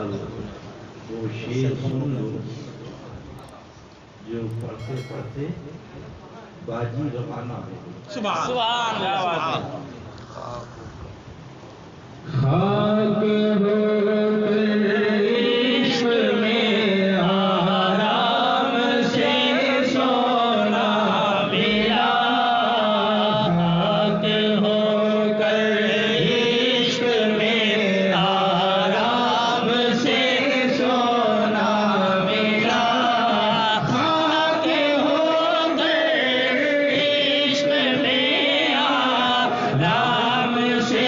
وہ شعر سن لو جو پڑھتے پڑھتے باجی روانہ ہے۔ سبحان اللہ۔ خاک ہو عشق میں آرام سے سونا ملا، خاک ہو کر عشق میں آرام سے سونا ملا، خاک ہو کر عشق میں آرام سے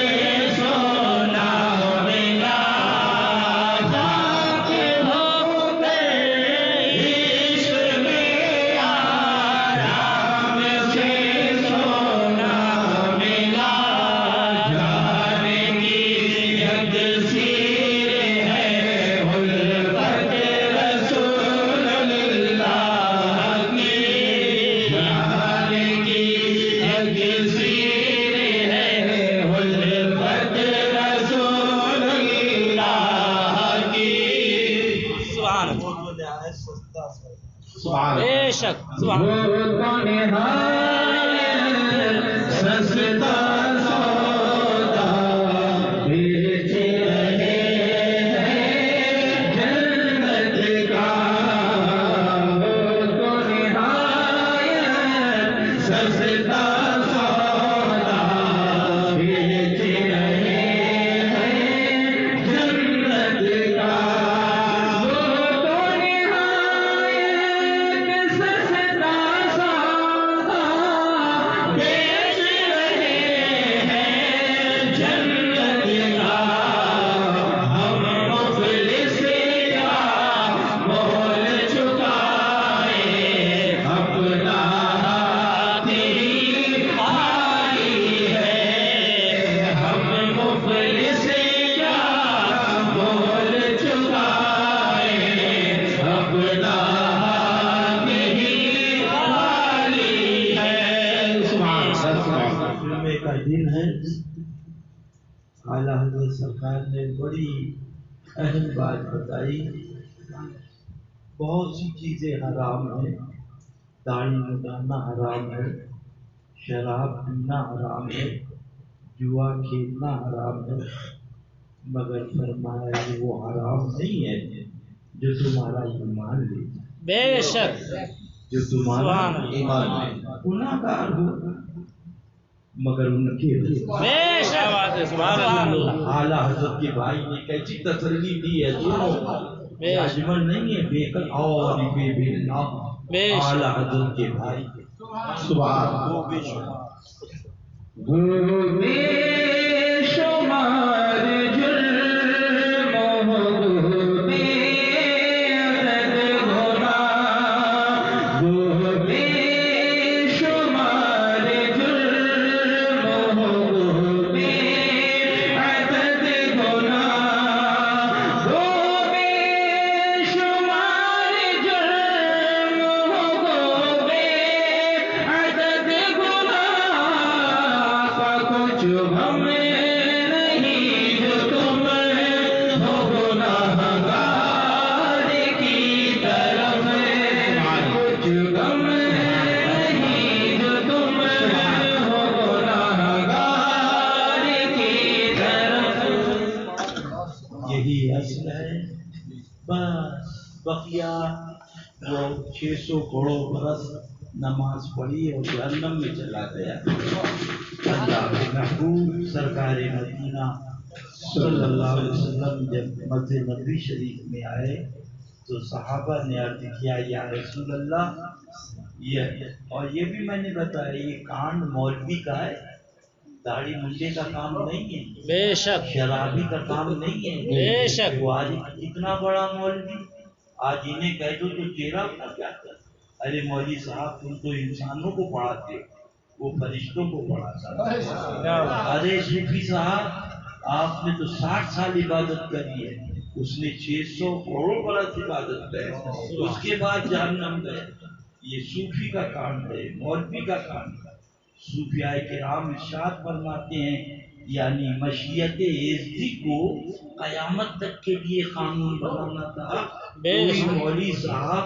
بے شک دن ہے۔ اعلیٰ حضرت سرکار نے بڑی اہم بات بتائی، بہت سی چیزیں حرام ہیں، داڑھی مڈانا حرام ہے، شراب پینا حرام ہے، جوا کھیلنا حرام ہے، مگر فرمایا کہ وہ حرام نہیں ہے جو تمہارا ایمان لے جائے۔ بے شک جو تمہارا ایمان لے جائے گناہ گار ہو مگر ان کے بے شک سبحان اللہ۔ اعلیٰ حضرت کے بھائی نے کیسی تسلی دی ہے، دونوں اجمل نہیں ہے بے کل اور بے بلا، اعلیٰ حضرت کے بھائی سبحان اللہ۔ بے شمار جرم ہو بے عدد گناہ، وہ بے شمار جرم ہو بے عدد گناہ، وہ بے شمار جرم ہو بے عدد گناہ، کا کچھ ہمیں نہیں جو تم ہو گناہگار کی طرف، کچھ غم نہیں جو تم ہو گناہگار کی طرف۔ یہی اصل ہے، بس بقیہ وہ 600 کروڑ برس نماز پڑھی اور جہنم میں چلا گیا۔ اللہ کے محبوب سرکار مدینہ صلی اللہ علیہ وسلم جب مسجد نبوی شریف میں آئے تو صحابہ نے عرض کیا یا رسول اللہ، یہ بھی میں نے بتایا یہ کانڈ مولوی کا ہے، داڑھی منڈے کا کام نہیں ہے، بے شک شرابی کا کام نہیں ہے، بے شک۔ وہ آج اتنا بڑا مولوی، آج انہیں کہہ دو تو چہرہ اپنا کیا کر، ارے مولوی صاحب تم تو انسانوں کو پڑھاتے، وہ فرشتوں کو پڑھاتا۔ ارے صوفی صاحب آپ نے تو 60 سال عبادت کری ہے، اس نے 600 کروڑ برس عبادت کی، اس کے بعد جہنم گئے۔ یہ صوفی کا کام ہے، مولوی کا کام ہے۔ صوفیاء کرام ارشاد فرماتے ہیں یعنی مشیت عزتی کو قیامت تک کے لیے قانون بنانا تھا. کوئی مولوی صاحب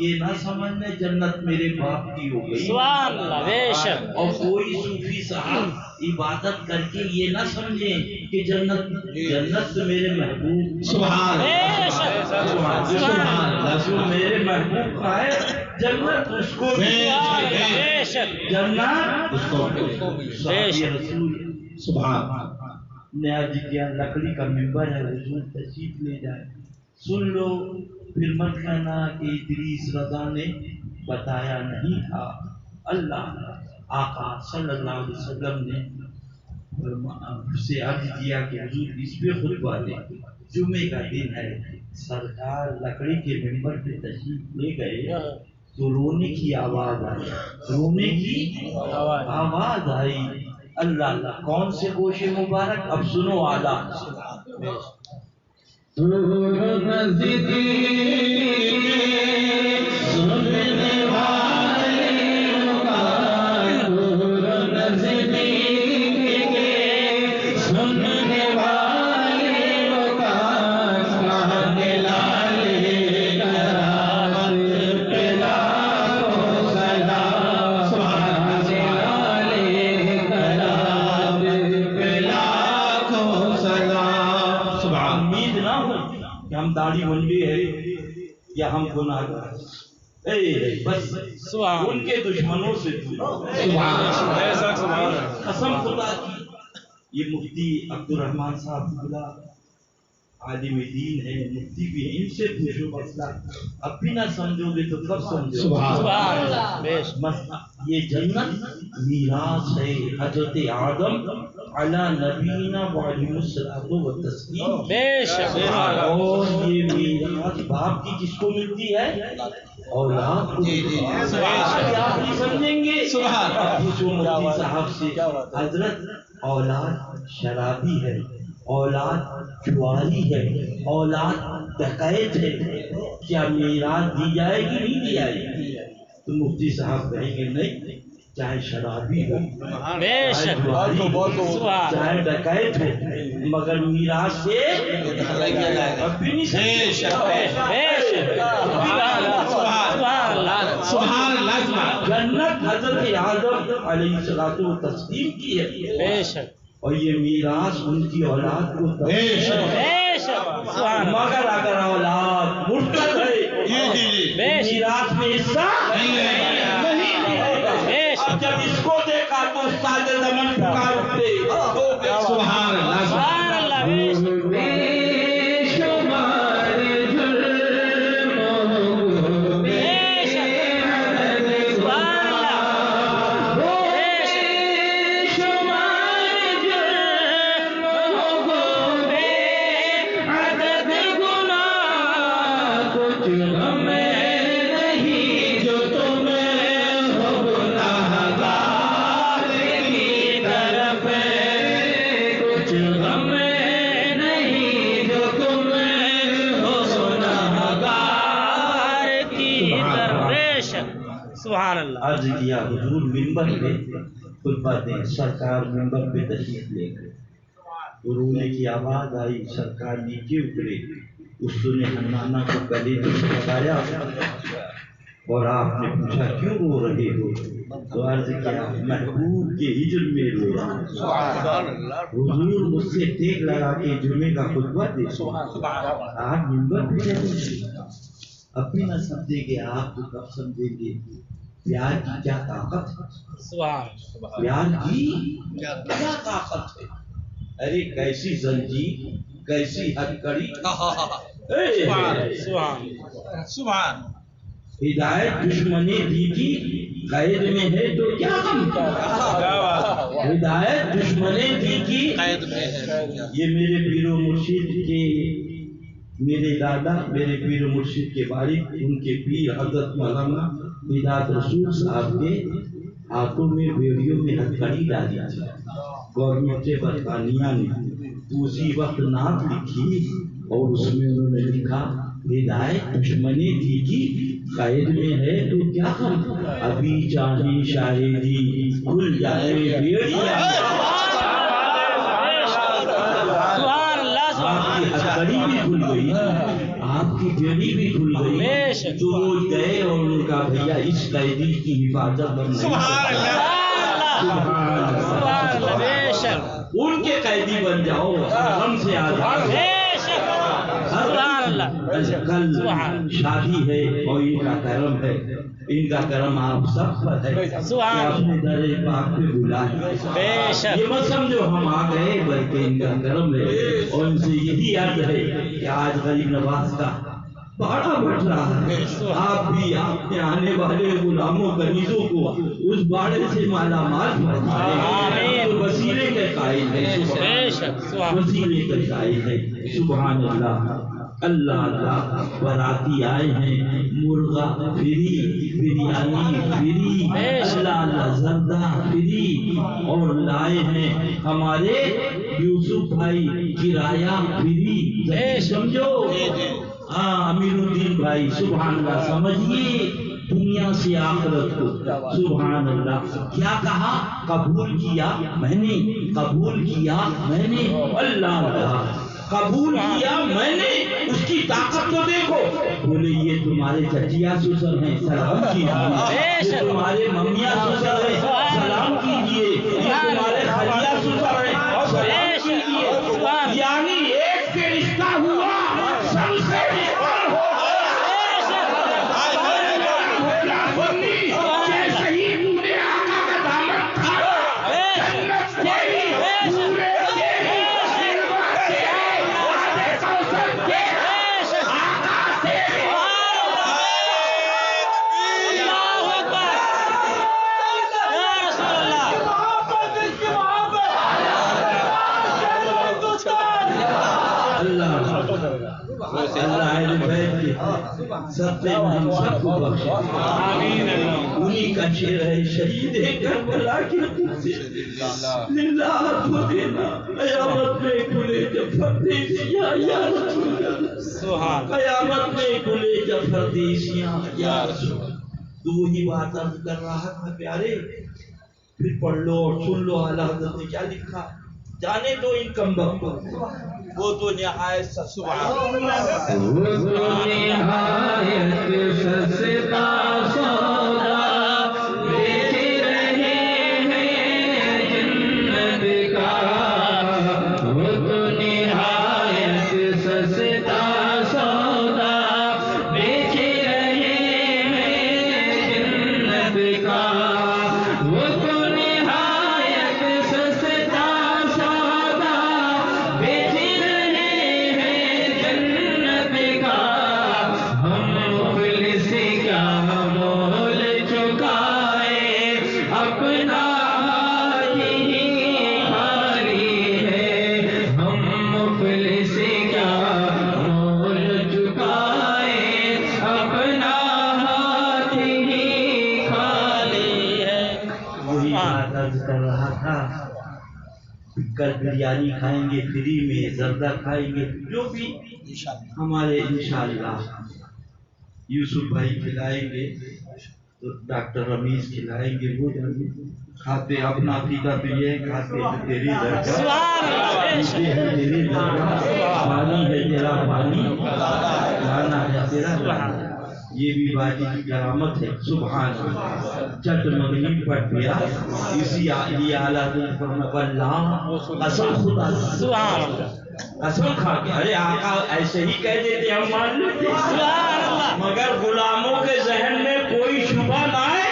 یہ نہ سمجھنے جنت میرے باپ کی ہو گئی, سبحان اللہ, بے شک. اور کوئی صوفی صاحب عبادت کر کے یہ نہ سمجھے کہ جنت تو میرے محبوب, سبحان اللہ, جو میرے محبوب کا ہے جنت اس کو, بے شک, جنت اس کو, رسول سبحان. نیاز جی کیا لکڑی کا ممبر ہے, حضور تشریف لے جائے, سن لو, پھر مت کہنا کہ ادریس رضا نے بتایا نہیں تھا. اللہ آقا صلی اللہ علیہ وسلم نے سے عرض کیا کہ حضور اس پہ خطبہ دیں, جمعے کا دن ہے. سرکار لکڑی کے ممبر پہ تشریف لے گئے تو رونے کی آواز آئی, رونے کی آواز آئی. اللہ اللہ, کون سے گوشے مبارک, اب سنو آلہ. داڑھی منڈی ہے یا ہم گناہگار, بس ان کے دشمنوں سے قسم خدا کی. یہ مفتی عبد الرحمان صاحب خدا عالم دین ہے, مفتی بھی ہے, ان سے پوچھو مسئلہ, اب بھی نہ سمجھو گے تو کب سمجھو. یہ جنت میراث ہے حضرت آدم علی نبینا وعلیہ الصلوۃ والتسلیم. بے شک. اور یہ میراث باپ کی کس کو ملتی ہے, اولاد کو. آپ نہیں سمجھیں گے. پوچھو مفتی صاحب سے, حضرت اولاد شرابی ہے, اولاد جواری ہے, اولاد ڈکیت ہے, کیا میراث دی جائے گی نہیں دی جائے گی؟ تو مفتی صاحب کہیں گے نہیں, چاہے شرابی ہو, چاہے ڈکیت ہو, مگر میراث سے اب بھی نہیں سکتے. جنت حضرت آدم علیہ الصلوۃ والتسلیم کی ہے, اور یہ میراث ان کی اولاد کو, مگر اگر اولاد مرتد ہے میراث میں حصہ نہیں ملے گا. اب جب اس کو دیکھا تو استاد زمن پکار اٹھتے, سبحان اللہ, سبحان اللہ. عرض کیا حضور ممبر پہ خطبہ دیں, سرکار ممبر پہ تشریف لے گئے, رونے کی آواز آئی, سرکار نیچے اترے, اس نے حنانہ کو گلے سے لگایا اور آپ نے پوچھا کیوں رو رہے ہو, تو عرض کیا محبوب کے ہجر میں رو رہا ہوں. حضور مجھ سے ٹیک لگا کے جمعے کا خطبہ دے, آپ ممبر پہ رہے, اپنی نہ سمجھے گے آپ تو کب سمجھیں گے پیار کی کیا طاقت ہے, پیار کی کیا طاقت ہے. ارے کیسی زنجیر, کیسی ہتھکڑی, سبحان. ہدایت دشمنی دی کی قید میں ہے تو کیا غم, ہدایت دشمنی دی کی قید میں ہے. یہ میرے پیر و مرشد کے, میرے دادا میرے پیر و مرشد کے والد, ان کے پیر حضرت مولانا میداد رسول صاحب کے ہاتھوں میں بیڑیوں میں ہتھکڑی ڈالی تھی. گورنمنٹ برطانیہ نے اسی وقت نعت لکھی اور اس میں انہوں نے لکھا ہدایت دشمنی دی کی قید میں ہے تو کیا غم, ابھی چاہے شاعری کھل جائے بیڑیاں. کڑی بھی کھل گئی، آپ کی بیڑی بھی کھل گئی، تو وہ گئے اور ان کا بھیا اس قیدی کی حفاظت بن گئی۔ ان کے قیدی بن جاؤ، ہم سے آزاد۔ کل شادی ہے اور ان کا کرم ہے، ان کا کرم آپ سب پر ہے کہ اپنے در پاک پہ بلا ہے۔ یہ مت سمجھو ہم آ گئے، بلکہ ان کا کرم ہے، اور ان سے یہی عرض ہے کہ آج غریب نواز کا باڑا بٹ رہا ہے، آپ بھی آپ نے آنے والے غلاموں کنیزوں کو اس باڑے سے مالا مال فرمائے۔ وسیلے کے قائل ہے، وسیلے کے قائل ہے، سبحان اللہ۔ اللہ اللہ باراتی آئے ہیں، مرغا فری، بریانی فری، اللہ اللہ زردہ فری، اور لائے ہیں ہمارے یوسف بھائی کرایہ فری۔ سمجھو امیر الدین بھائی، سبحان اللہ، سمجھیے دنیا سے آخرت کو، سبحان اللہ۔ کیا کہا؟ قبول کیا میں نے، قبول کیا میں نے، اللہ اللہ قبول کیا میں نے، اس کی طاقت تو دیکھو۔ بولے یہ تمہارے چچیا سسر ہیں، سلام کیجیے۔ یہ تمہارے ممیاں سسر ہیں، سلام کیجیے۔ یہ تمہارے خالیا سسر ہیں، سلام کیجیے۔ یعنی ایک سے رشتہ ہوا، سب سے رشتہ ہو۔ جیسے ہی پورے آقا کا دامن تھا، جنت تیری، پورے سب سے ہم سب کو بخشے، انہی کا شعر ہے، شہید کربلا کی للہ کو دینا، قیامت میں کھلے جب پردیسیاں یا رسول اللہ، قیامت میں کھلے جب پردیسیاں یا رسول اللہ۔ تو وہی بات عرض کر رہا تھا پیارے، پھر پڑھ لو اور سن لو اعلیٰ حضرت نے کیا لکھا، جانے دو ان کم بختوں کو، وہ تو نہایت سستا، وہ تو نہایت سستا سودا بیچ رہے ہیں جنت کا، وہ تو نہایت سستا سودا بیچ رہے ہیں جنت کا، وہ تو نہایت سستا سودا بیچ کل بریانی کھائیں گے فری میں، زردہ کھائیں گے، جو بھی ہمارے انشاءاللہ یوسف بھائی کھلائیں گے، تو ڈاکٹر رمیز کھلائیں گے، وہ کھاتے اپنا عقیدہ تو یہ کھاتے ہیں تیری درگاہ، تیری درگاہ، پانی ہے تیرا پانی، کھانا ہے تیرا کھانا، یہ بھی باجی کی کرامت ہے، سبحان اللہ۔ چٹ مغرب پڑھ دیا، اسی لیے اعلیٰ حضرت فرمایا اللہ قسم خدا، سبحان اللہ، قسم کھا کے، ارے آقا ایسے ہی کہہ دیتے ہم مان لیتے، مگر غلاموں کے ذہن میں کوئی شبہ نہ آئے،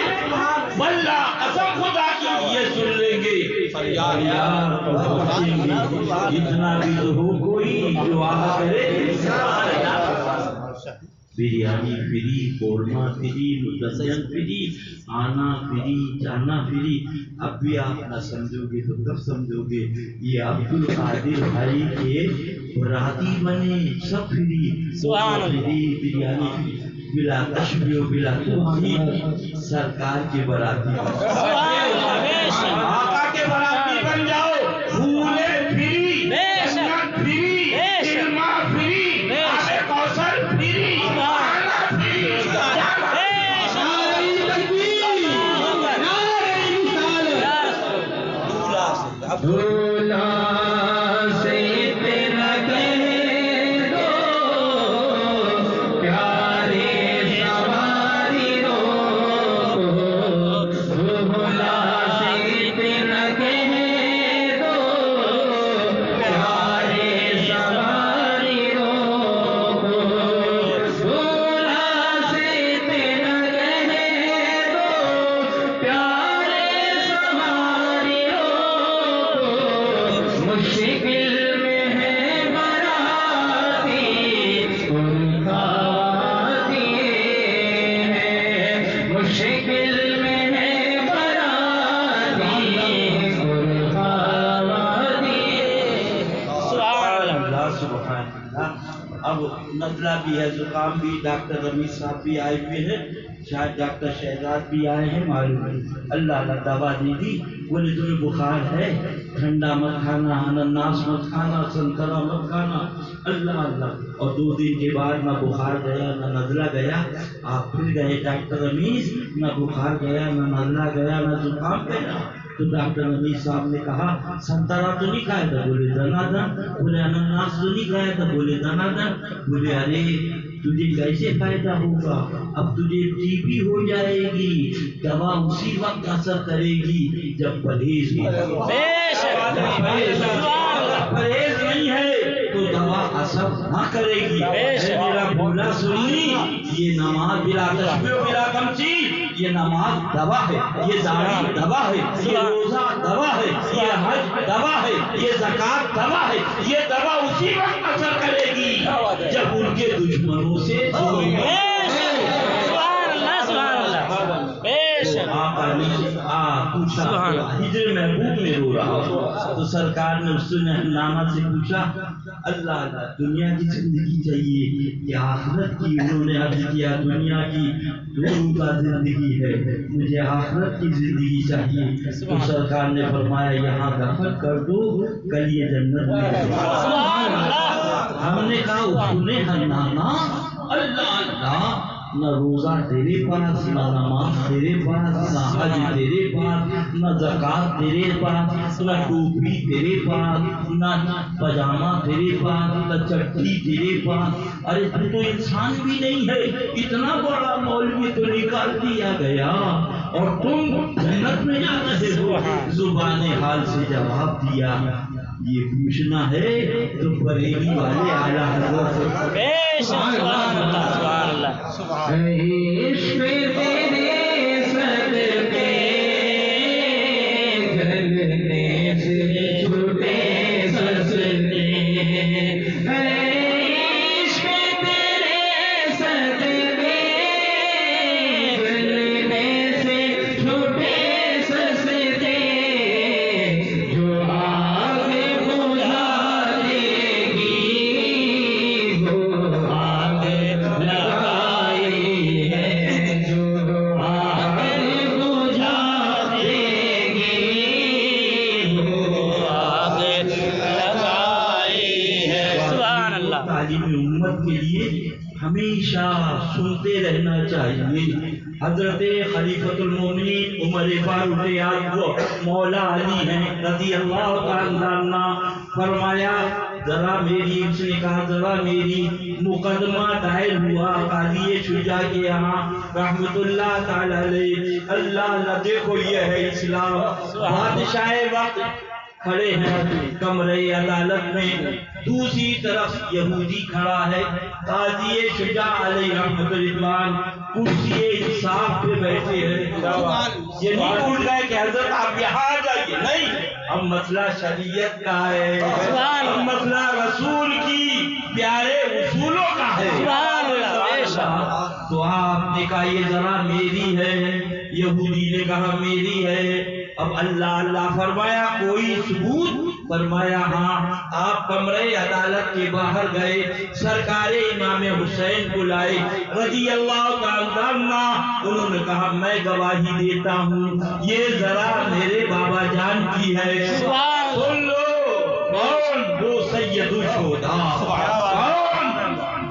واللہ قسم خدا کی یہ سن لیں گے، فریاد پہنچیں گے، اتنا بھی تو ہو کوئی جو آ کرے، biryani free, korma free, medicine free, آنا فری، جانا فری۔ اب بھی آپ نہ سمجھو گے تو کب سمجھو گے؟ یہ عبدالقادر بھائی کے براتی بنے، سب فری، فری، بریانی فری، بلا تشبیہ و بلا تمثیل، سرکار کے براتی، آقا کے براتی بن جاؤ، پھولے فری، جنت فری، علمہ فری، آب کوثر فری، دھولا سے تیرا کہہ نزلہ بھی ہے، زکام بھی، ڈاکٹر رمیز صاحب بھی آئے ہوئے ہیں، شاید ڈاکٹر شہزاد بھی آئے ہیں، معلوم ہے اللہ اللہ دوا دے دی۔ بولے تمہیں بخار ہے، ٹھنڈا مت کھانا، انناس مت کھانا، سنترا مت کھانا، اللہ اللہ۔ اور 2 دن کے بعد نہ بخار گیا نہ نزلہ گیا۔ آپ پھر گئے ڈاکٹر رمیز، نہ بخار گیا نہ نزلہ گیا نہ زکام گیا۔ تو ڈاکٹر رمیز صاحب نے کہا سنترا تو نہیں کھایا تھا؟ بولے دنا دن۔ بولے انناس تو نہیں کھایا تھا؟ بولے دنا دن۔ بولے ارے تجھے کیسے فائدہ ہوگا؟ اب تجھے ٹی بی ہو جائے گی، دوا اسی وقت اثر کرے گی جب پرہیز ہوگا۔ پرہیز نہیں ہے تو دوا اثر نہ کرے گی۔ میرا بولا سنی، یہ نماز بلا تشبیہ و بلا تمثیل، یہ نماز دوا ہے، یہ داڑھی دوا ہے، یہ روزہ دوا ہے، یہ حج دوا ہے، یہ زکات دوا ہے۔ یہ دوا اسی وقت اثر کرے گی جب ان کے دشمنوں سے ہجر محبوب میں رو رہا تو سرکار نے اس سے نامہ سے پوچھا اللہ اللہ دنیا کی زندگی چاہیے کہ آخرت کی؟ انہوں نے عرض کیا دنیا کی 2 روزہ زندگی ہے، مجھے آخرت کی زندگی چاہیے۔ تو سرکار نے فرمایا یہاں دفن کر دو، کل یہ جنت میں۔ ہم نے کہا اس نے نانا اللہ اللہ، نہ روزہ تیرے پاس، نہ نماز تیرے پاس، نہ حج تیرے پاس، نہ زکات تیرے پاس، نہ ٹوپی تیرے پاس، نہ پاجامہ تیرے پاس، نہ چٹھی تیرے پاس۔ ارے تو انسان بھی نہیں ہے، اتنا بڑا مولوی تو نکال دیا گیا اور تم جنت میں جا رہے ہو۔ زبان حال سے جواب دیا یہ پوچھنا ہے تو بریلی والے اعلیٰ حضرت سے۔ سبحان اللہ سبحان اللہ۔ عشق تیرے صدقے گلنے سے چھوٹے سستے، عشق تیرے صدقے گلنے سے چھوٹے سستے، جو آگ بجھا دے گی وہ آگ لگائی ہے، جو آگ بجھا دے گی وہ آگ لگائی ہے۔ سبحان اللہ۔ تعلیم امت کے لیے ہمیشہ سنتے رہنا چاہیے۔ حضرت خلیفۃ المومنین عمر فاروق اعظم مولا علی ہیں رضی اللہ تعالیٰ عنہ، فرمایا ذرا میری، اس نے کہا ذرا میری مقدمہ دائر ہوا قاضی شجاع کے یہاں رحمت اللہ تعالی علیہ۔ اللہ اللہ دیکھو یہ ہے اسلام۔ بادشاہ وقت کھڑے ہیں کمرے عدالت میں، دوسری طرف یہودی کھڑا ہے، قاضی شجاع علیہ رحمت رضوان کرسی انصاف پہ بیٹھے ہیں۔ یہ نہیں بھول گئے کہ حضرت آپ یہاں آ جائیے، نہیں، اب مسئلہ شریعت کا ہے، اب مسئلہ رسول کی پیارے اصولوں کا ہے۔ تو آپ نے کہا یہ ذرا میری ہے، یہودی نے کہا میری ہے۔ اب اللہ اللہ فرمایا کوئی ثبوت؟ فرمایا ہاں۔ آپ کمرے عدالت کے باہر گئے، سرکار امام حسین کو لائے رضی اللہ تعالیٰ عنہ، انہوں نے کہا میں گواہی دیتا ہوں یہ ذرا میرے بابا جان کی ہے۔ سن لو کون؟ وہ سید الشہداء، کون؟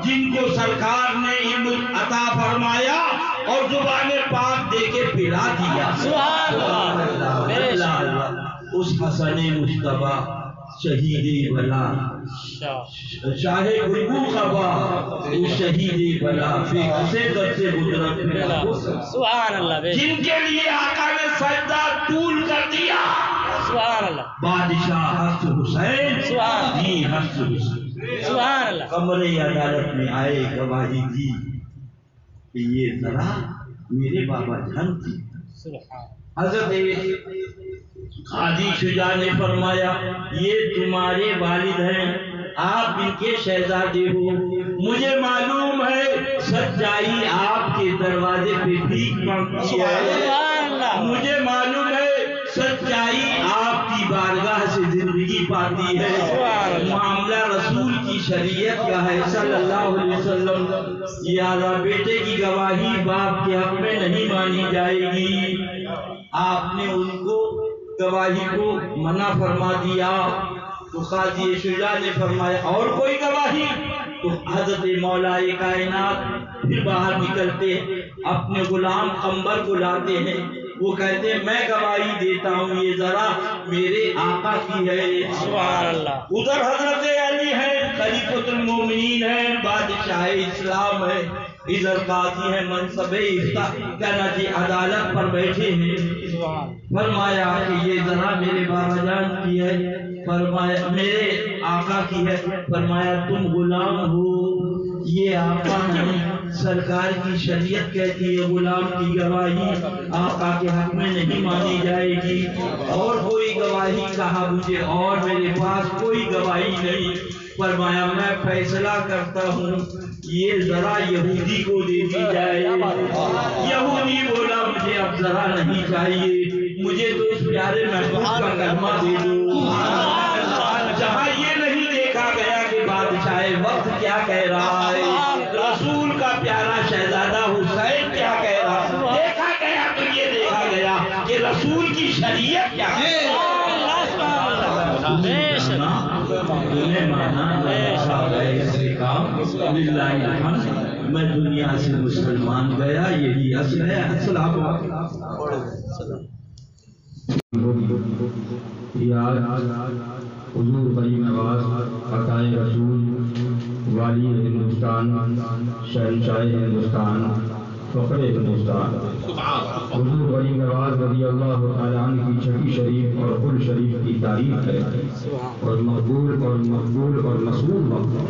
جن کو سرکار نے علم عطا فرمایا اور زبان پاک دے کے پلا دیا۔ سبحان اللہ۔ اس حسن مجتبی شہید بلا شاہ گلبو خبا شہید بلا بے کسے در سے قدرت ملا۔ سبحان اللہ۔ جن کے لیے آقا نے سجدہ طول کر دیا۔ سبحان اللہ۔ بادشاہ حسن حسین، جی حسن حسین، سبحان اللہ۔ کمرے عدالت میں آئے، گواہی دی کہ یہ ذرا میرے بابا جان تھی۔ حضرت قاضی شجاع نے فرمایا یہ تمہارے والد ہیں، آپ ان کے شہزادے ہو، مجھے معلوم ہے سچائی آپ کے دروازے پہ بھیک مانگتی ہے، مجھے معلوم ہے سچائی آپ کی بارگاہ سے زندگی پاتی ہے، معاملہ رسول کی شریعت کا ہے صلی اللہ علیہ وسلم، یا بیٹے کی گواہی باپ کے حق میں نہیں مانی جائے گی. آپ نے ان کو گواہی کو منع فرما دیا. تو قاضی شجاع نے فرمایا اور کوئی گواہی؟ تو حضرت مولا کائنات پھر باہر نکلتے اپنے غلام قمبر کو لاتے ہیں. وہ کہتے ہیں میں گواہی دیتا ہوں یہ ذرا میرے آقا کی ہے. سبحان اللہ. ادھر حضرت علی ہے، خلیفۃ المومنین ہے، بادشاہ اسلام ہے، ادھر قاضی ہے، منصب کناتی عدالت پر بیٹھے ہیں. فرمایا کہ یہ ذرا میرے بابا جان کی ہے، فرمایا میرے آقا کی ہے. فرمایا تم غلام ہو، یہ آقا ہے. سرکار کی شریعت کہتی ہے غلام کی گواہی آقا کے حق میں نہیں مانی جائے گی. اور کوئی گواہی کہا مجھے اور میرے پاس کوئی گواہی نہیں. فرمایا میں فیصلہ کرتا ہوں یہ ذرا یہودی کو دے دی جائے. یہودی بولا مجھے اب ذرا نہیں چاہیے، مجھے تو اس پیارے محبوب کا کلمہ دے دو. جہاں یہ نہیں دیکھا گیا کہ بادشاہ وقت کیا کہہ رہا ہے، رسول کا پیارا شہزادہ حسین کیا کہہ رہا ہے، دیکھا گیا تو یہ دیکھا گیا کہ رسول کی شریعت کیا ہے. میں دنیا سے مسلمان گیا، یہی اصل ہے. اصل آپ حضور غریب نواز عطائے رسول والی ہندوستان، شہنشاہ ہندوستان، فخر ہندوستان، حضور غریب نواز رضی اللہ تعالیٰ عنہ کی چھٹی شریف اور کل شریف کی تعریف ہے اور مقبول اور مقبول اور مسئول مقبول.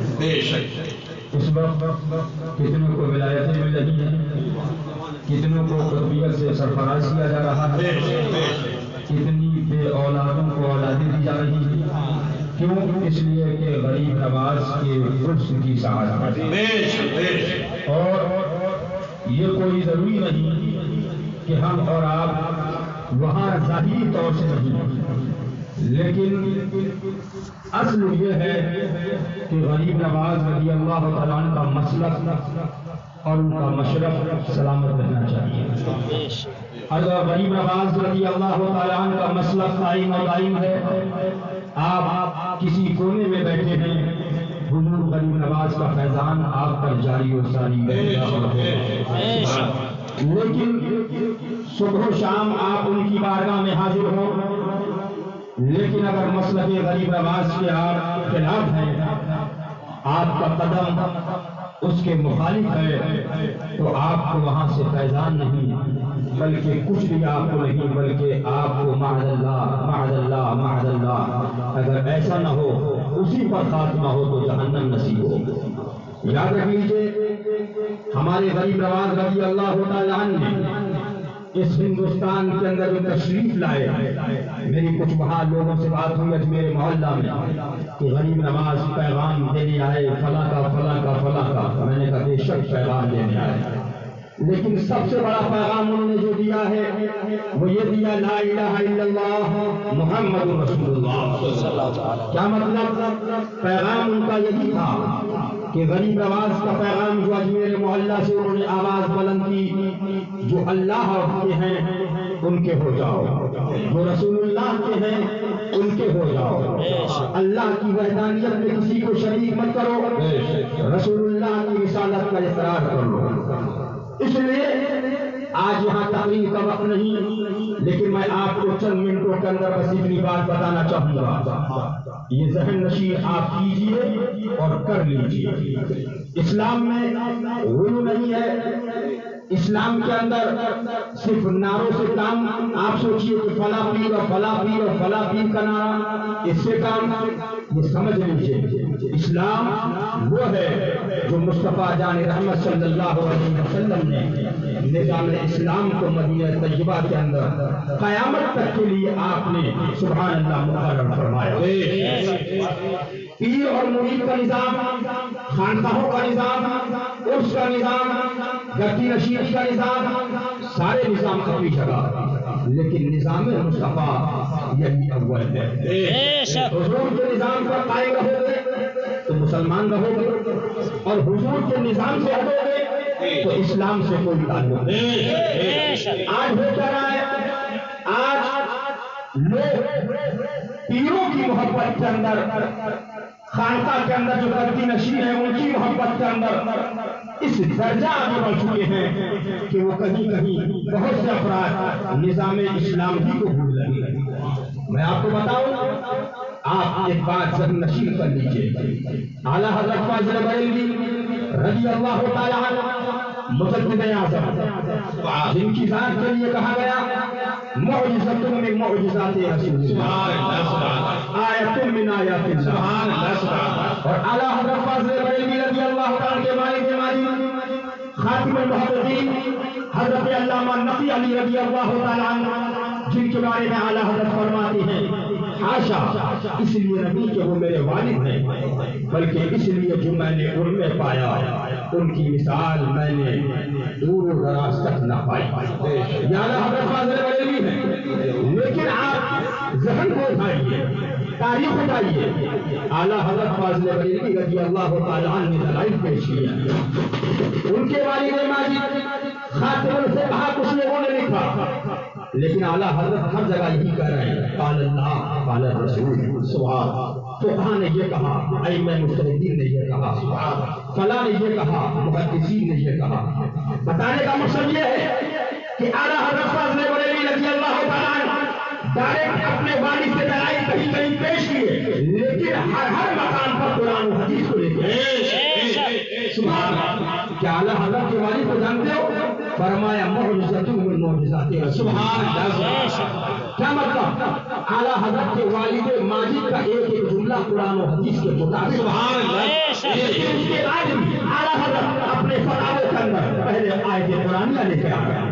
اس وقت کتنوں کو ولایتیں مل رہی ہیں، کتنوں کو قطبیت سے سرفراز کیا جا رہا ہے، کتنی بے اولادوں کو اولادیں دی جا رہی ہیں. کیوں؟ اس لیے کہ غریب نواز کے عرص کی سعادت ہے. اور یہ کوئی ضروری نہیں کہ ہم اور آپ وہاں ظاہری طور سے نہیں، لیکن اصل یہ ہے کہ غریب نواز رضی اللہ تعالیٰ عنہ کا مسلک اور ان کا مشرف سلامت رہنا چاہیے. اگر غریب نواز رضی اللہ تعالیٰ عنہ کا مسلک قائم و دائم ہے، آپ کسی کونے میں بیٹھے ہیں، حضور غریب نواز کا فیضان آپ پر جاری و ساری ہے. لیکن صبح و شام آپ ان کی بارگاہ میں حاضر ہوں، لیکن اگر مسلک غریب نواز کے آپ خلاف ہیں، آپ کا قدم اس کے مخالف ہے، تو آپ کو وہاں سے فیضان نہیں، بلکہ کچھ بھی آپ کو نہیں، بلکہ آپ کو معاذ اللہ معاذ اللہ معاذ اللہ، اگر ایسا نہ ہو اسی پر خاتمہ ہو تو جہنم نصیب ہو. یاد رکھ لیجیے ہمارے غریب نواز رضی اللہ تعالیٰ عنہ نے اس ہندوستان کے اندر جو تشریف لائے، میری کچھ وہاں لوگوں سے بات ہوئی ہے میرے محلہ میں کہ غریب نواز پیغام دینے آئے فلاں کا فلاں کا فلاں کا. میں نے کہا بے شک پیغام دینے آئے، لیکن سب سے بڑا پیغام انہوں نے جو دیا ہے وہ یہ دیا لا الہ الا اللہ محمد رسول اللہ. کیا مطلب؟ پیغام ان کا یہی تھا کہ غریب نواز کا پیغام جو اجمیر محلہ سے انہوں نے آواز بلند کی، جو اللہ کے ہیں ان کے ہو جاؤ، جو رسول اللہ کے ہیں ان کے ہو جاؤ، اللہ کی وحدانیت میں کسی کو شریک مت کرو، رسول اللہ کی رسالت کا اقرار کرو. اس لیے آج یہاں تقریر کا وقت نہیں، لیکن میں آپ کو چند منٹوں کے اندر بس اتنی بات بتانا چاہوں گا. یہ ذہن نشین آپ کیجئے اور کر لیجئے. اسلام میں غلو نہیں ہے، اسلام کے اندر صرف نعروں سے کام. آپ سوچئے کہ فلاں پیر اور فلاں پیر اور فلاں پیر کا نعرہ اس سے کام، یہ سمجھ لیجئے اسلام وہ ہے جو مصطفیٰ جان رحمت صلی اللہ علیہ وسلم نے نظام اسلام کو مدینہ طیبہ کے اندر قیامت تک کے لیے آپ نے سبحان اللہ مقرر فرمایا. پیر اور مرید کا نظام، خانقاہوں کا نظام، عرس کا نظام، گتی نشینی کا نظام، سارے نظام اپنی جگہ، لیکن نظام مصطفیٰ یہی اول ہے. حضور کے نظام پر قائم رہو گے تو مسلمان رہو گے، اور حضور کے نظام سے ہٹو گے تو اسلام سے کوئی تعلق نہیں۔ آج ہو کیا رہا ہے، آج لوگ پیروں کی محبت کے اندر، خانقاہ کے اندر جو قدی نشین ہیں ان کی محبت کے اندر اس درجہ آگے بڑھ چکے ہیں کہ وہ کہیں کہیں بہت سے افراد نظام اسلام ہی کو بھول رہے ہیں۔ میں آپ کو بتاؤں، آپ ایک بات ذہن نشین کر لیجیے، اعلیٰ حضرت فاضل بریلوی رضی اللہ تعالیٰ عنہ مجدد اعظم، جن کی ذات کے لیے کہا گیا معجزۃ من معجزات رسول اللہ، آیۃ من آیات اللہ، اور اعلیٰ حضرت فاضل بریلوی رضی اللہ تعالیٰ کے والد ماجد خاتم المحدثین حضرت علامہ نقی علی رضی اللہ تعالیٰ عنہ، جن کے بارے میں اعلیٰ حضرت فرماتے ہیں حاشا اس لیے نہیں کہ وہ میرے والد ہیں، بلکہ اس لیے جو میں نے ان میں پایا ان کی مثال میں نے دور و دراز تک نہ پائی۔ یا اعلیٰ حضرت فاضل بریلوی ہیں، لیکن آپ ذہن کو اٹھائیے، تاریخ اٹھائیے، اعلیٰ حضرت فاضل بریلوی رضی اللہ تعالیٰ عنہ نے دلائل پیش کیا، ان کے والد ماجد خاتم الفقہا کچھ لوگوں نے لکھا، لیکن اعلیٰ حضرت ہر جگہ یہی کہہ رہے ہیں قال اللہ قال الرسول، سبحان، فقہا نے یہ کہا، ائمہ مجتہدین نے یہ کہا، فلاں نے یہ کہا، محدثین نے یہ کہا۔ بتانے کا مقصد یہ ہے کہ اعلیٰ حضرت فاضل بریلوی رضی اللہ تعالیٰ عنہ ڈائریکٹ اپنے والد سے دلائل کہیں کہیں پیش کیے، لیکن ہر مقام پر قرآن و حدیث کو لے کے سبحان اللہ۔ کیا اعلیٰ حضرت کے والد کو جانتے ہو؟ فرمایا معجزۃ من معجزات سبحان اللہ۔ کیا مطلب؟ اعلیٰ حضرت کے والد ماجد کا ایک ایک جملہ قرآن و حدیث کے مطابق سبحان اللہ۔ لیکن اس کے بعد اعلیٰ حضرت اپنے فتاوی کے اندر پہلے آیت قرآنیہ لے کے آ گیا،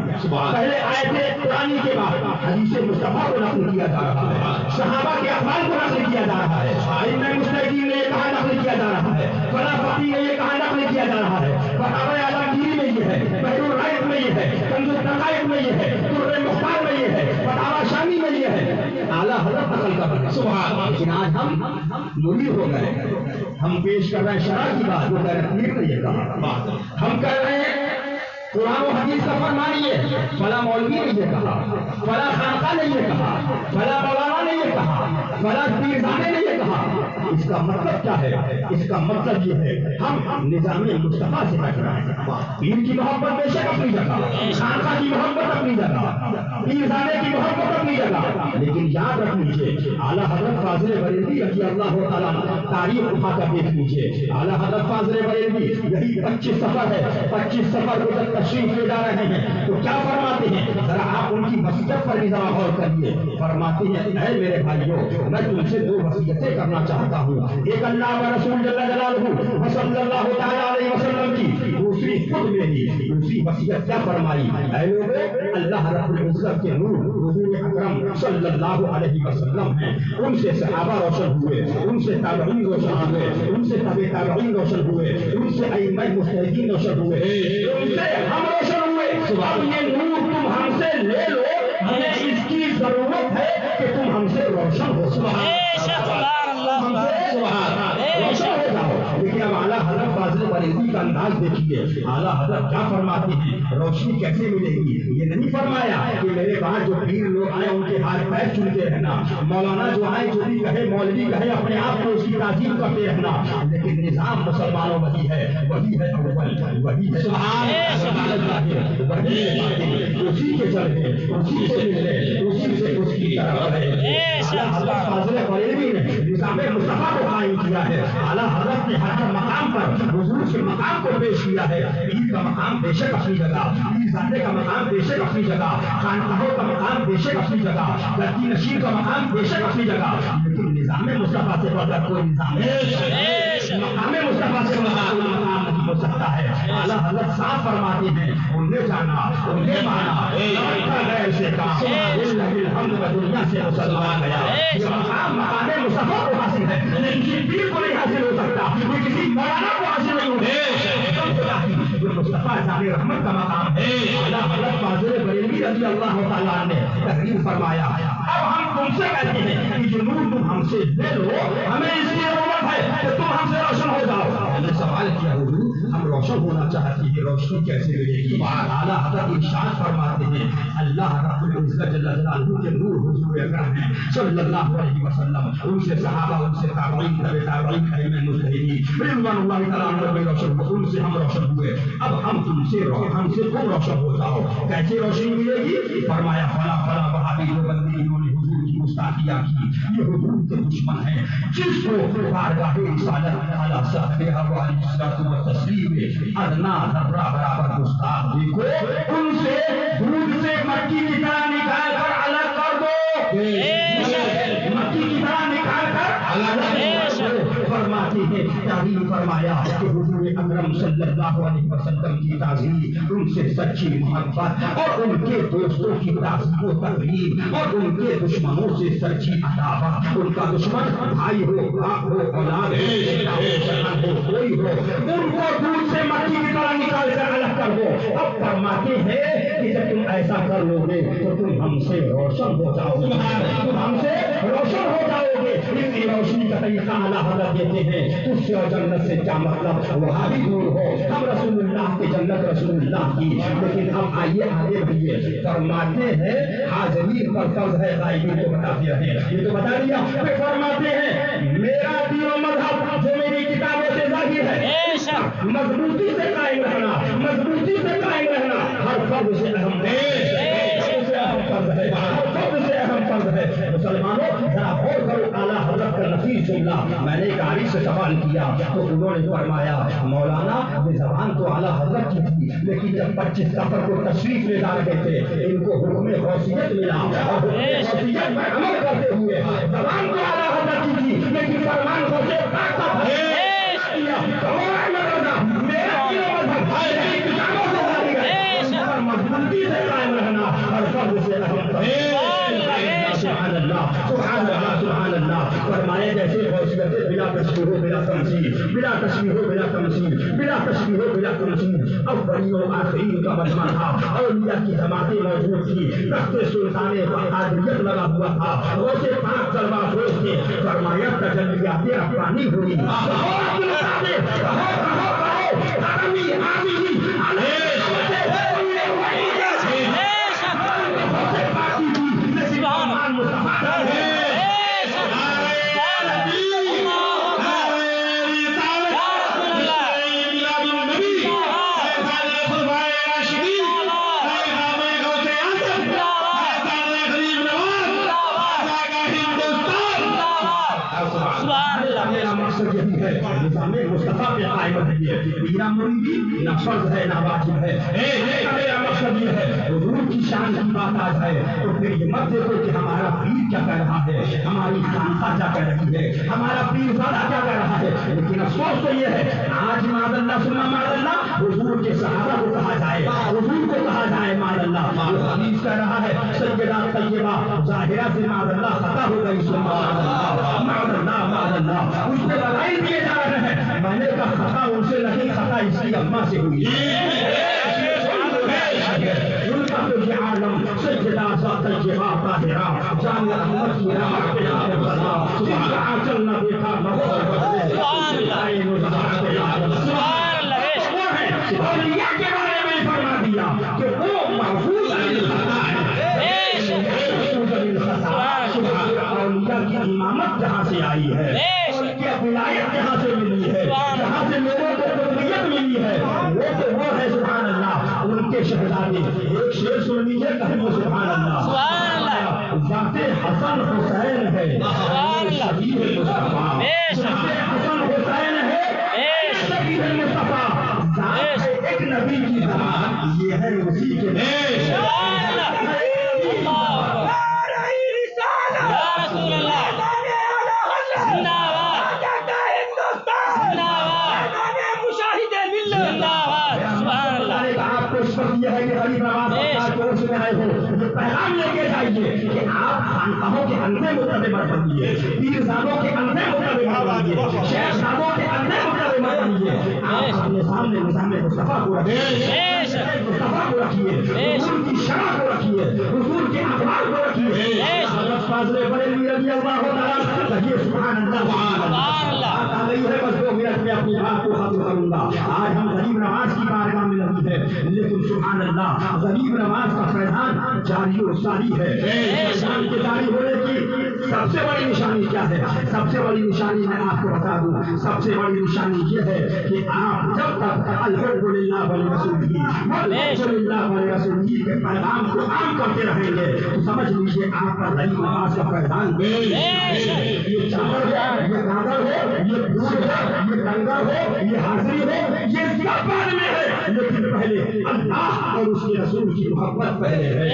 پہلے آیت قرآنی کے بعد حدیث مصطفیٰ کو نقل کیا جا رہا ہے، صحابہ کے اقوال کو نقل کیا جا رہا ہے، ائمہ مجتہدین نے یہ کہا نقل کیا جا رہا ہے، فلاں فقیہ نے یہ کہا نقل کیا جا رہا ہے، فتاوی عالمگیری میں یہ ہے، بحر الرائق میں یہ ہے، کنز الدقائق میں یہ ہے، در مختار میں یہ ہے، فتاوی شامی میں یہ ہے، اعلیٰ حضرت نقل کر رہے ہیں سبحان۔ لیکن آج ہم مرید ہو گئے، ہم پیش کر رہے ہیں شرع کی بات، وہ کہہ رہے ہیں پیر نے یہ کہا، ہم کہہ رہے ہیں قرآن و حدیث کا فرمانیے، فلاں مولوی نے یہ کہا، فلاں خانقاہ نے یہ کہا، فلاں مولانا نے یہ کہا، فلاں پیرزادے نے یہ کہا۔ اس کا مطلب کیا ہے؟ اس کا مطلب یہ ہے ہم نظام مصطفیٰ سے ہٹ رہے ہیں۔ پیر کی محبت بے شک اپنی جگہ، خانقاہ کی محبت اپنی جگہ، پیرزادے کی محبت اپنی جگہ، لیکن یاد رکھ لیجیے اعلیٰ حضرت فاضل بریلوی رضی اللہ تعالیٰ تاریخ اٹھا کر دیکھ لیجیے، اعلیٰ حضرت فاضل بریلوی یہی 25 سفر ہے، 25 سفر کو جب تشریف لے جا رہے ہیں تو کیا فرماتے ہیں؟ ذرا آپ ان کی وصیت پر نظر غور کریے۔ فرماتے ہیں اے میرے بھائیوں، میں تم سے 2 وصیتیں کرنا چاہتا ہوں، ایک اللہ و رسول جل جلالہ صلی اللہ تعالیٰ علیہ وسلم کی، دوسری خود میری۔ دوسری وصیت کیا فرمائی؟ اے لوگوں، اللہ رب العزت کے نور حضور اکرم صلی اللہ علیہ وسلم ہیں، ان سے صحابہ روشن ہوئے، ان سے تابعین روشن ہوئے، ان سے تابع تابعین روشن ہوئے، ان سے ائمہ مجتہدین روشن ہوئے، ان سے ہم روشن ہوئے۔ اب یہ نور تم ہم سے لے لو، ہمیں اس کی ضرورت ہے کہ تم ہم سے روشن ہو، سبحان اللہ، ہم سے روشن ہو جاؤ۔ لیکن اب اعلیٰ حضرت فاضل بریلوی کا انداز دیکھیے، اعلیٰ حضرت کیا فرماتے ہیں؟ روشنی کیسے ملے گی؟ یہ نہیں فرمایا کہ میرے پاس جو پیر لوگ آئے ان کے ہاتھ پیر چومتے رہنا، مولانا جو آئے جو بھی کہے، مولوی کہے، اپنے آپ کو اس کی تعظیم کرتے رہنا، لیکن نظام مسلمانوں وہی ہے، وہی ہے اول، وہی ہے سبحان اللہ، وہی ہے، اسی کے چلے، اسی سے ملے، اسی سے اس کی طرف رہے۔ اعلیٰ حضرت فاضل بریلوی نے نظام مصطفیٰ کو قائم کیا ہے، اعلیٰ حضرت نے ہر مقام پر حضور کے مقام کو پیش کیا ہے۔ پیر کا مقام بے شک اپنی جگہ، پیرزادے کا مقام بے شک اپنی جگہ، خانقاہوں کا مقام بے شک اپنی جگہ، گدی نشین کا مقام بے شک اپنی جگہ، لیکن نظام مصطفیٰ سے بڑھ کر کوئی نظام نہیں، مقام مصطفیٰ سے مقام نہیں ہو سکتا ہے۔ اعلیٰ حضرت صاف فرماتے ہیں، انہوں نے جانا، انہوں نے مانا، غیر سے کام، الحمد دنیا سے مسلمان گیا۔ یہ مقام مقام مصطفیٰ کو حاصل ہے، لیکن کسی پیر کو نہیں حاصل ہو سکتا، یہ کسی مولانا کو حاصل نہیں ہو سکتا۔ یہ مصطفیٰ جان رحمت کا مقام ہے۔ اعلیٰ حضرت فاضل بریلوی رضی اللہ تعالیٰ نے تقریر فرمایا، اب ہم تم سے کہتے ہیں کہ جو نور تم ہم سے لے لو، ہمیں اس کی ضرورت ہے کہ تم ہم سے روشن ہو جاؤ۔ میں نے سوال کیا حضور ہم روشن ہونا چاہتے ہیں، روشنی کیسے ملے گی؟ اعلیٰ حضرت ارشاد فرماتے ہیں اللہ رب العزت جل جلالہ کے نور حضور اکرم ہیں صلی اللہ علیہ وسلم، ان سے صحابہ، ان سے تابعین، تبع تابعین، ائمہ مجتہدین رضوان اللہ تعالیٰ عنہ میں روشن ہوئے، ان سے ہم روشن ہوئے۔ اب ہم تم سے تم روشن ہو جاؤ۔ کیسے روشنی ملے گی؟ فرمایا فلا فلا وہابی دیوبندی انہوں نے حضور کی گستاخیاں کی، یہ حضور کے دشمن ہیں، جس کو بارگاہ رسالت اعلیٰ صاحبہ علیہ الصلوۃ والتسلیم ادنا ذرہ برابر گستاخ دیکھو، ان سے دودھ سے مٹی کی طرح نکال کر الگ کر دو، مٹی کی طرح نکال کر الگ کر دو۔ فرماتے ہیں تعظیم فرمایا کہ حضور اکرم صلی اللہ علیہ وسلم کی تعظیم، ان سے سچی محبت اور ان کے دوستوں کی تعظیم و تقریم اور ان کے دشمنوں سے سچی عداوت، ان کا دشمن بھائی ہو، باپ ہو، اولاد ہو، کوئی ہو، ان کو دودھ سے مٹی کی طرح نکال کر الگ کر دو۔ اب فرماتے ہیں کہ جب تم ایسا کر لو گے تو تم ہم سے روشن ہو جاؤ گے، تم ہم سے روشن ہو جاؤ گے۔ اس کی روشنی کا طریقہ اعلیٰ حضرت دیتے ہیں، اس سے اور جنت سے کیا مطلب؟ وہاں بھی دور ہو، ہم رسول اللہ کی جنت رسول اللہ کی، لیکن ہم آئیے آگے بڑھیے۔ فرماتے ہیں حاضرین پر فرض ہے غائبین کو بتاتے رہے، یہ تو بتا دیا۔ پھر فرماتے ہیں میرا دین و مذہب جو میری کتابوں سے ظاہر ہے، مضبوطی سے قائم رہنا، مضبوطی سے قائم رہنا ہر فرد سے اہم ہے، مسلمانوں ذرا غور کرو اعلیٰ حضرت کا نفیس جملہ۔ میں نے ایک عارف سے سوال کیا تو انہوں نے فرمایا مولانا یہ زبان تو اعلیٰ حضرت کی تھی، لیکن جب 25 سفر کو تشریف لے ڈالتے تھے ان کو حکم غوثیت ملا، اور غوثیت میں عمل کرتے ہوئے زبان تو اعلیٰ حضرت کی تھی لیکن فرمان غوث پاک کا تھا۔ مضبوطی سے قائم رہنا ہر فرد سے اہم ہے۔ سبحان اللہ سبحان اللہ سبحان اللہ۔ فرمایا جیسے غوثیت بلا تشبیہ بلا تمثیل، بلا تشبیہ بلا تمثیل، بلا تشبیہ بلا تمثیل، اولی و آخرین کا مجمع تھا، اولیاء کی جماعتیں موجود تھی، تخت سلطان قادریت لگا ہوا تھا، غوث پاک جلوہ فروز تھے۔ فرمایا تجلیات ربانی ہوئی، نظام مصطفیٰ پہ قائم رہیے۔ میرا مریدی نہ فرض ہے نہ واجب ہے، میرا مقصد یہ ہے حضور کی شان کی بات آ جائے تو پھر یہ مت دیکھو کہ ہمارا پیر کیا کہہ رہا ہے، ہماری خانقاہ کیا کہہ رہی ہے، ہمارا پیر زادہ کیا کہہ رہا ہے، لیکن افسوس تو یہ ہے آج معاذ اللہ ثم معاذ اللہ حضور کے صحابہ کو کہا جائے، حضور کو کہا جائے معاذ اللہ، وہ حدیث کہہ رہا ہے سیدہ طیبہ ظاہرہ سے معاذ اللہ خطا ہو گئی، ثم معاذ اللہ معاذ اللہ معاذ اللہ، اس پہ دلائل دیے جا رہے ہیں۔ میں نے کہا خطا ان سے نہیں، خطا اس کی اماں سے ہوئی۔ ان کا تو یہ عالم سجدہ ذات الجبا طاہرہ جامع احمد کی رحمت پہ آئے بلا، جن کا آنچل نہ دیکھا نہ ہو اولیاء کے بارے میں فرما دیا کہ وہ محفوظ الخطا ہے، اولیاء کی امامت جہاں سے آئی ہے، ولایت جہاں سے ملی ہے، جہاں سے لوگوں کو قربیت ملی ہے، وہ تو وہ ہے سبحان اللہ ان کے شہزادے۔ ایک شعر سن لیجیے کہیں سبحان اللہ، ذات حسن حسین ہے شبیہ مصطفیٰ، ذات حسن حسین ہے شبیہ مصطفیٰ، ذات ایک نبی کی ذات یہ ہے اسی کے پیغام لے کے جائیے کہ آپ خانقاہوں کے اندھے متبع مت بنیے، پیرزادوں کے اندھے متبع مت بنیے، شیخ صاحبوں کے اندھے متبع مت بنیے، آپ اپنے سامنے نظام مصطفیٰ کو رکھیے، مصطفیٰ کو رکھیے، حضور کی شرح کو رکھیے، حضور کے اخلاق کو رکھیے۔ حضرت فاضل بریلوی رضی اللہ تعالیٰ کہیے سبحان اللہ سبحان اللہ بات آ گئی ہے، بس 2 منٹ میں اپنی بات کو ختم کروں گا. آج ہم غریب نواز کی بارگاہ میں لگی ہے، لیکن سبحان اللہ غریب نواز کا فیضان جاری و ساری ہے. فیضان کے جاری ہونے کی سب سے بڑی نشانی کیا ہے؟ سب سے بڑی نشانی میں آپ کو بتا دوں، سب سے بڑی نشانی یہ ہے کہ آپ جب تک الحمدللہ ولرسولہ الحمدللہ ولرسولہ کے پیغام کو عام کرتے رہیں گے تو سمجھ لیجیے آپ کا غریب نواز کا فیضان یہ چاول ہے، یہ گاجر ہے، یہ پھول ہے، یہ لنگر ہو، یہ حاضری ہو، یہ سب بعد میں ہے، لیکن پہلے اللہ اور اس کے رسول کی محبت پہلے ہے،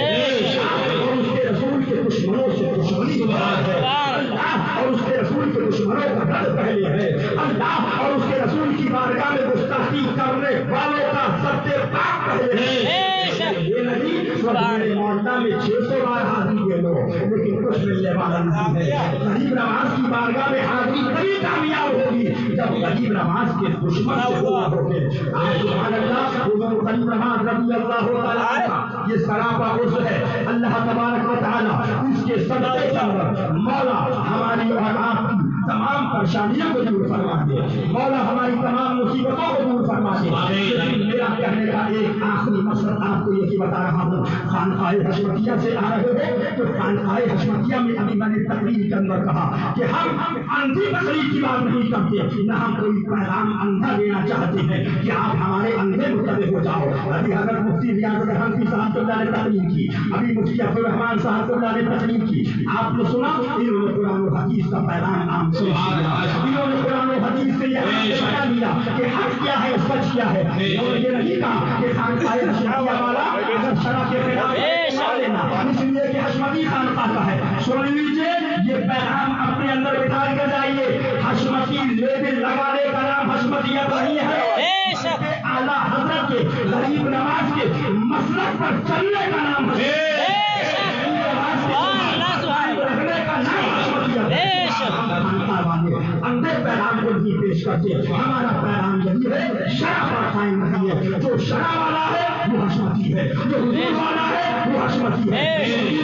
اور اس کے رسول کے دشمنوں سے دشمنی ہے، اللہ اور اس کے رسول کے دشمنوں کا ڈر پہلے ہے، اللہ اور اس کے رسول کی بارگاہ میں گستاخی کرنے والوں کا سب سے پاک پہلے ہے. یہ نہیں میرے محلہ میں 600 بار حاضری دے لو لیکن کچھ ملنے والا نہیں ہے. غریب نواز کی بارگاہ میں حاضری کبھی کامیاب ہوگی جب غریب نواز کے دشمن سے دور ہوگے. سبحان اللہ. حضور غریب نواز رضی اللہ تعالیٰ عنہ یہ سراپا عذر ہے. اللہ تبارک و تعالیٰ اس کے صدقے کے اندر مولا ہماری اور آپ کی تمام پریشانیوں کو دور فرما دے، مولا ہماری تمام مصیبتوں کو دور فرما دے. لیکن میرا کہنے کا ایک آخری مقصد آپ کو یہی بتا رہا ہوں. خانقاہ حشمتیہ سے آ رہے ہو تو خانقاہ حشمتیہ میں ابھی میں نے تقریر کے اندر کہا کہ ہم اندھی تقریر کی بات نہیں کرتے، نہ ہم کوئی پیغام اندھا دینا چاہتے ہیں کہ آپ ہمارے اندھے متبع ہو جاؤ. ابھی حضرت مفتی ریاض الحنفی صاحب اللہ نے تقریر کی، ابھی مفتی عبدالرحمان صاحب اللہ نے تقریر کی. آپ نے سنا انہوں نے قرآن و حدیث کا پیغام عام سے انہوں نے قرآن و حدیث سے یہ بتا دیا کہ حق کیا ہے، سچ کیا ہے. اور یہ نہیں کہا کہ خانقاہ حشمتیہ والا اگر شرع کے خلاف لینا اس لیے کہ حشمتی خانقاہ کا ہے. سن لیجیے یہ پیغام اپنے اندر بٹھا کر جائیے. حشمتی لیبل لگانے کا نام حشمتیت نہیں ہے، اعلیٰ حضرت کے غریب نواز کے مسلک پر چلنے کا نام ہے. اندھے پیغام کو بھی پیش کرتے. ہمارا پیغام یہی ہے شرع پر قائم رہیے. جو شرع والا ہے وہ حشمتی ہے، جو حضور والا ہے وہ حشمتی ہے،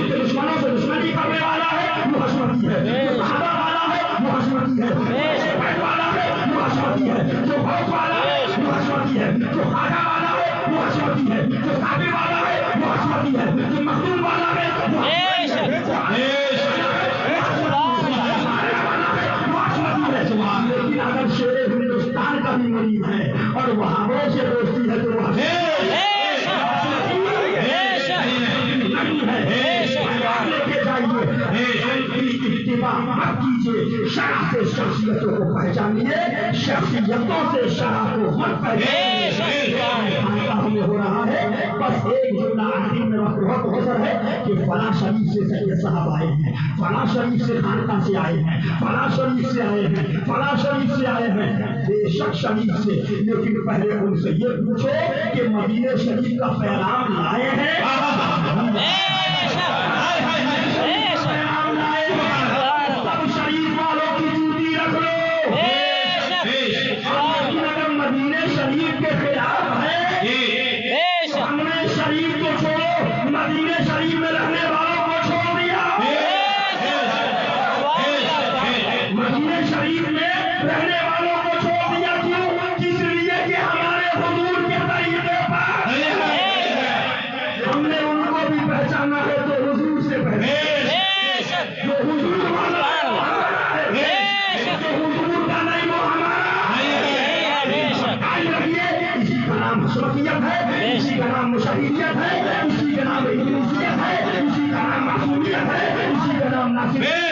جو دشمنوں سے دشمنی کرنے والا ہے وہ حشمتی ہے، جو صحابہ والا ہے وہ حشمتی ہے، جو بیت والا ہے وہ حشمتی ہے، جو غوث والا ہے وہ حشمتی ہے، جو خواجہ والا ہے وہ حشمتی ہے، جو صابر والا ہے وہ حشمتی ہے، جو مخدوم والا ہے وہ حشمتی ہے. لیکن اگر شیر ہندوستان کا بھی مرید ہے اور وہابوں سے دوستی ہے تو وہ اتباع مت کیجیے. شرع سے شخصیتوں کو پہچانیے، شخصیتوں سے شرع کو مت پہچانیے. ہمیں ہو رہا ہے بس ایک جملہ آخر میں بہت حسر ہے کہ فلاں شریف سے سید صاحب آئے ہیں، فلاں شریف سے خانقاہ سے آئے ہیں، فلاں شریف سے آئے ہیں، فلاں شریف سے آئے ہیں. بے شک شریف سے، لیکن پہلے ان سے یہ پوچھو کہ مدینہ شریف کا پیغام لائے ہیں؟ شریف والوں کی جوتی رکھ لو. اگر مدینہ شریف کے خلاف ہے ہمیں شریف کو چھوڑو، مدینہ شریف میں رہنے والوں کو چھوڑ دیا. مدینہ شریف میں رہنے والوں کو چھوڑ دیا. کیوں؟ اس لیے کہ ہمارے حضور کے طریقے پر ہم نے ان کو بھی پہچانا ہے تو حضور سے پہچانا. جو حضور والا ہے، جو حضور کا نہیں وہ ہمارا ہے. اسی کا نام حشمتیت ہے، اسی کا نام مشاہدیت ہے، اسی کا نام ادریسیت ہے، اسی کا نام معصومیت ہے، اسی کا نام ناصریت.